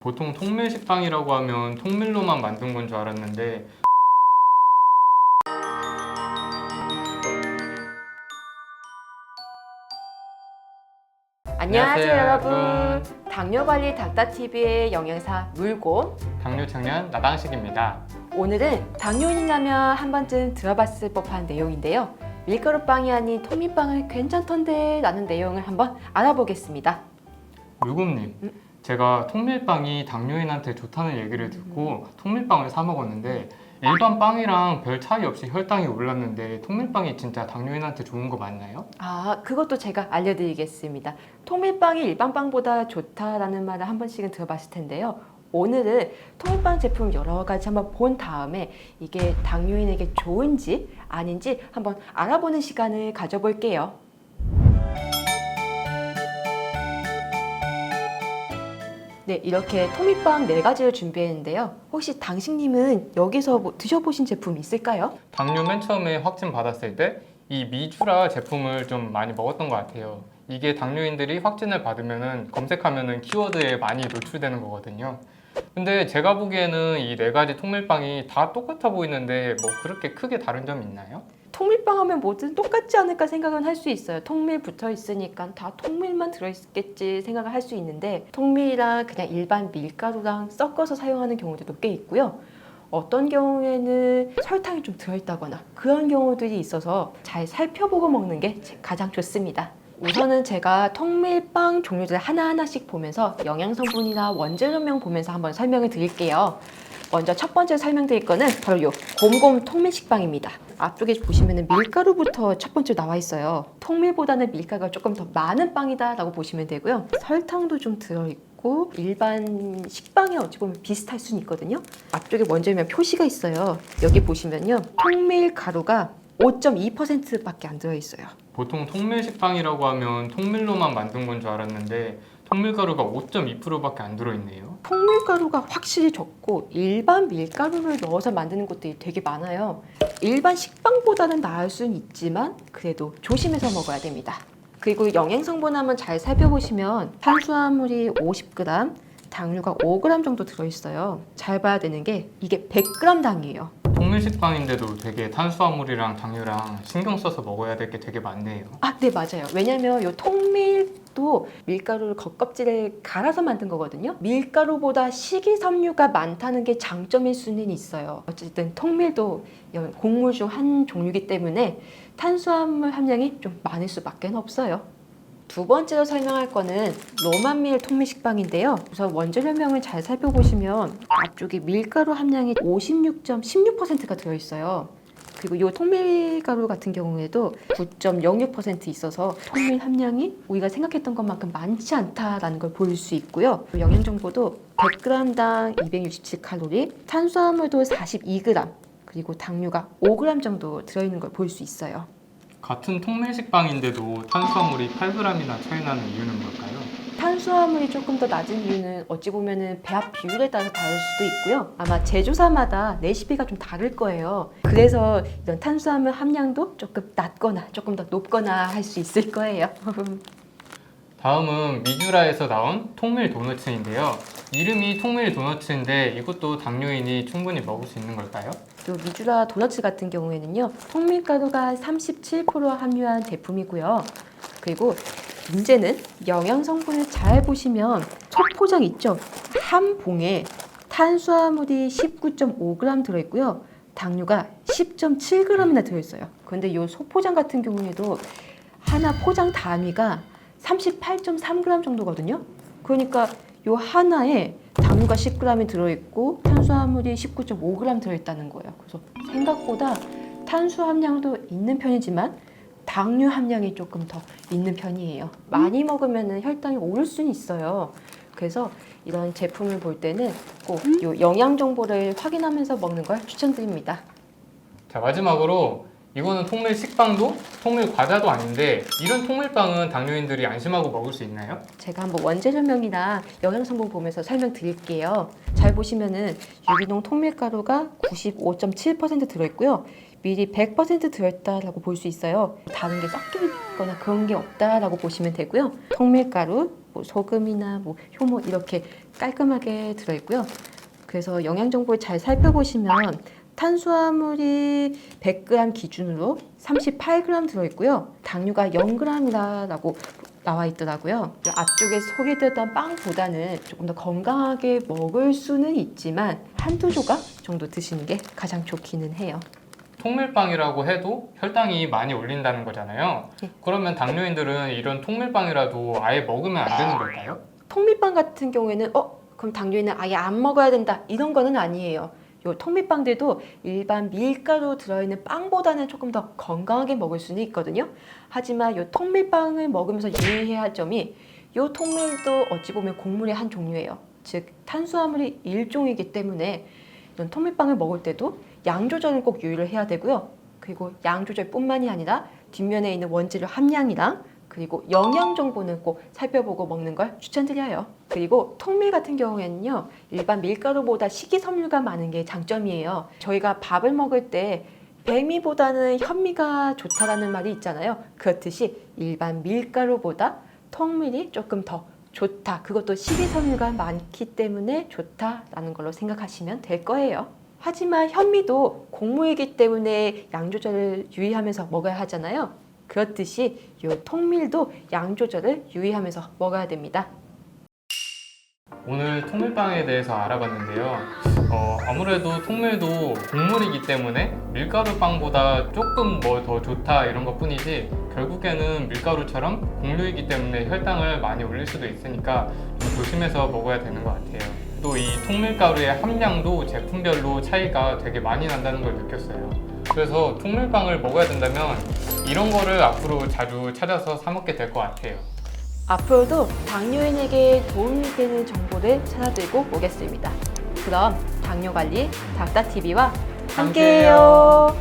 보통 통밀식빵이라고 하면 통밀로만 만든 건 줄 알았는데 안녕하세요 안녕하세요, 여러분. 당뇨관리 닥터TV의 영양사 물고 당뇨 청년 나당식입니다. 오늘은 당뇨인이라면 한 번쯤 들어봤을 법한 내용인데요. 밀가루빵이 아닌 통밀빵은 괜찮던데 라는 내용을 한번 알아보겠습니다. 물곰님, 제가 통밀빵이 당뇨인한테 좋다는 얘기를 듣고 통밀빵을 사 먹었는데 일반 빵이랑 별 차이 없이 혈당이 올랐는데 통밀빵이 진짜 당뇨인한테 좋은 거 맞나요? 그것도 제가 알려드리겠습니다. 통밀빵이 일반 빵보다 좋다라는 말을 한 번씩은 들어봤을 텐데요. 오늘은 통밀빵 제품 여러 가지 한번 본 다음에 이게 당뇨인에게 좋은지 아닌지 한번 알아보는 시간을 가져볼게요. 네, 이렇게 통밀빵 4가지를 준비했는데요. 혹시 당신님은 여기서 뭐 드셔보신 제품 있을까요? 당뇨 맨 처음에 확진 받았을 때 이 미주라 제품을 좀 많이 먹었던 것 같아요. 이게 당뇨인들이 확진을 받으면은 검색하면은 키워드에 많이 노출되는 거거든요. 근데 제가 보기에는 이 4가지 통밀빵이 다 똑같아 보이는데 뭐 그렇게 크게 다른 점이 있나요? 통밀빵 하면 뭐든 똑같지 않을까 생각은 할 수 있어요. 통밀 붙어 있으니까 다 통밀만 들어있겠지 생각을 할 수 있는데 통밀이랑 그냥 일반 밀가루랑 섞어서 사용하는 경우도 꽤 있고요. 어떤 경우에는 설탕이 좀 들어있다거나 그런 경우들이 있어서 잘 살펴보고 먹는 게 가장 좋습니다. 우선은 제가 통밀빵 종류들 하나하나씩 보면서 영양성분이나 원재료명 보면서 한번 설명을 드릴게요. 먼저 첫 번째 설명드릴 거는 바로 요 곰곰 통밀식빵입니다. 앞쪽에 보시면 밀가루부터 첫 번째 나와 있어요. 통밀보다는 밀가루가 조금 더 많은 빵이다 라고 보시면 되고요. 설탕도 좀 들어있고 일반 식빵에 어찌 보면 비슷할 수는 있거든요. 앞쪽에 원재료명 표시가 있어요. 여기 보시면요, 통밀가루가 5.2%밖에 안 들어있어요. 보통 통밀식빵이라고 하면 통밀로만 만든 건 줄 알았는데 통밀가루가 5.2%밖에 안 들어있네요. 통밀가루가 확실히 적고 일반 밀가루를 넣어서 만드는 것들이 되게 많아요. 일반 식빵보다는 나을 수는 있지만 그래도 조심해서 먹어야 됩니다. 그리고 영양성분 한번 잘 살펴보시면 탄수화물이 50g, 당류가 5g 정도 들어있어요. 잘 봐야 되는 게 이게 100g 당이에요. 통밀식빵인데도 되게 탄수화물이랑 당류랑 신경 써서 먹어야 될 게 되게 많네요. 네, 맞아요. 왜냐면 이 통밀도 밀가루를 겉껍질을 갈아서 만든 거거든요. 밀가루보다 식이섬유가 많다는 게 장점일 수는 있어요. 어쨌든 통밀도 곡물 중 한 종류이기 때문에 탄수화물 함량이 좀 많을 수밖에 없어요. 두 번째로 설명할 거는 로만밀 통밀식빵인데요. 우선 원재료명을 잘 살펴보시면 앞쪽에 밀가루 함량이 56.16%가 들어있어요. 그리고 이 통밀가루 같은 경우에도 9.06% 있어서 통밀 함량이 우리가 생각했던 것만큼 많지 않다라는 걸 볼 수 있고요. 영양 정보도 100g당 267칼로리, 탄수화물도 42g, 그리고 당류가 5g 정도 들어있는 걸 볼 수 있어요. 같은 통밀식빵인데도 탄수화물이 8g이나 차이 나는 이유는 뭘까요? 탄수화물이 조금 더 낮은 이유는 어찌 보면은 배합 비율에 따라서 다를 수도 있고요. 아마 제조사마다 레시피가 좀 다를 거예요. 그래서 이런 탄수화물 함량도 조금 낮거나 조금 더 높거나 할 수 있을 거예요. 다음은 미주라에서 나온 통밀 도너츠인데요. 이름이 통밀 도너츠인데 이것도 당뇨인이 충분히 먹을 수 있는 걸까요? 또 미주라 도너츠 같은 경우에는요, 통밀가루가 37% 함유한 제품이고요. 그리고 문제는 영양 성분을 잘 보시면 소포장 있죠? 한 봉에 탄수화물이 19.5g 들어있고요. 당류가 10.7g이나 들어있어요. 그런데 이 소포장 같은 경우에도 하나 포장 단위가 38.3g 정도거든요. 그러니까 이 하나에 당류가 10g이 들어있고 탄수화물이 19.5g 들어있다는 거예요. 그래서 생각보다 탄수 함량도 있는 편이지만 당류 함량이 조금 더 있는 편이에요. 많이 먹으면 혈당이 오를 수는 있어요. 그래서 이런 제품을 볼 때는 꼭 이 영양 정보를 확인하면서 먹는 걸 추천드립니다. 자, 마지막으로 이거는 통밀 식빵도 통밀 과자도 아닌데 이런 통밀빵은 당뇨인들이 안심하고 먹을 수 있나요? 제가 한번 원재료명이나 영양 성분 보면서 설명드릴게요. 잘 보시면은 유기농 통밀가루가 95.7% 들어있고요. 밀이 100% 들어있다라고 볼 수 있어요. 다른 게 섞여 있거나 그런 게 없다라고 보시면 되고요. 통밀가루, 뭐 소금이나 뭐 효모 이렇게 깔끔하게 들어있고요. 그래서 영양 정보를 잘 살펴보시면 탄수화물이 100g 기준으로 38g 들어있고요. 당류가 0g이라고 나와 있더라고요. 앞쪽에 소개드렸던 빵보다는 조금 더 건강하게 먹을 수는 있지만 한두 조각 정도 드시는 게 가장 좋기는 해요. 통밀빵이라고 해도 혈당이 많이 올린다는 거잖아요. 네. 그러면 당뇨인들은 이런 통밀빵이라도 아예 먹으면 안 되는 걸까요? 통밀빵 같은 경우에는 그럼 당뇨인은 아예 안 먹어야 된다 이런 거는 아니에요. 요 통밀빵들도 일반 밀가루 들어있는 빵보다는 조금 더 건강하게 먹을 수는 있거든요. 하지만 요 통밀빵을 먹으면서 유의해야 할 점이 요 통밀도 어찌 보면 곡물의 한 종류예요. 즉 탄수화물이 일종이기 때문에 이런 통밀빵을 먹을 때도 양 조절을 꼭 유의를 해야 되고요. 그리고 양 조절뿐만이 아니라 뒷면에 있는 원재료 함량이랑 그리고 영양 정보는 꼭 살펴보고 먹는 걸 추천드려요. 그리고 통밀 같은 경우에는요, 일반 밀가루보다 식이섬유가 많은 게 장점이에요. 저희가 밥을 먹을 때 백미보다는 현미가 좋다라는 말이 있잖아요. 그렇듯이 일반 밀가루보다 통밀이 조금 더 좋다. 그것도 식이섬유가 많기 때문에 좋다라는 걸로 생각하시면 될 거예요. 하지만 현미도 곡물이기 때문에 양 조절을 유의하면서 먹어야 하잖아요. 그렇듯이 이 통밀도 양 조절을 유의하면서 먹어야 됩니다. 오늘 통밀빵에 대해서 알아봤는데요. 아무래도 통밀도 곡물이기 때문에 밀가루 빵보다 조금 뭐 더 좋다 이런 것 뿐이지 결국에는 밀가루처럼 곡류이기 때문에 혈당을 많이 올릴 수도 있으니까 좀 조심해서 먹어야 되는 것 같아요. 또 이 통밀가루의 함량도 제품별로 차이가 되게 많이 난다는 걸 느꼈어요. 그래서 통밀빵을 먹어야 된다면 이런 거를 앞으로 자주 찾아서 사 먹게 될 것 같아요. 앞으로도 당뇨인에게 도움이 되는 정보를 찾아들고 오겠습니다. 그럼 당뇨관리 닥터TV와 함께해요.